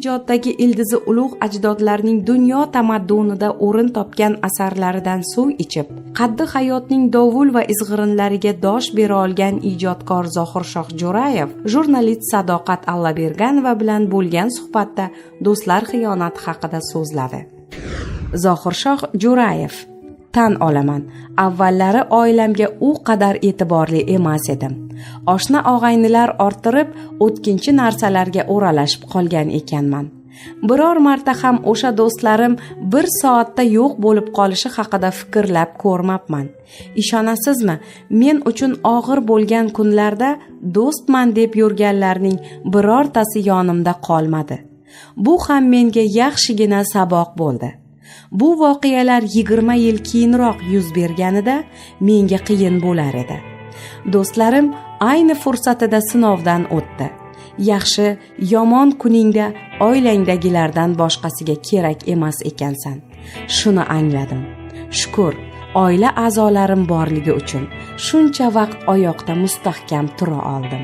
ijoddagi ildizi ulug' ajdodlarning dunyo tamaddunida o'rin topgan asarlaridan suv ichib, qaddi hayotning dovul va izg'irinlariga dosh bera olgan ijodkor Zohirshoh Jo'rayev jurnalist Sadoqat Allaberganova bilan bo'lgan suhbatda do'stlar xiyonati haqida so'zladi. Zohirshoh Jo'rayev: Tan olaman, avvallari oilamga u qadar e'tiborli emas edim. Oshna og'aynilar orttirib, o'tkinchi narsalarga o'ralashib qolgan ekanman. Biror marta ham o'sha do'stlarim bir soatda yo'q bo'lib qolishi haqida fikrlab ko'rmabman. Ishonasizmi, men uchun og'ir bo'lgan kunlarda do'stman deb yurganlarning birortasi yonimda qolmadi. Bu ham menga yaxshigina saboq bo'ldi. Bu voqealar 20 yil keyinroq yuz berganida menga qiyin bo'lar edi. Do'stlarim ayni fursatida sinovdan o'tdi. Yaxshi, yomon kuningda oilangdagilardan boshqasiga kerak emas ekansan. Shuni angladim. Shukr, oila a'zolarim borligi uchun shuncha vaqt oyoqda mustahkam tura oldim.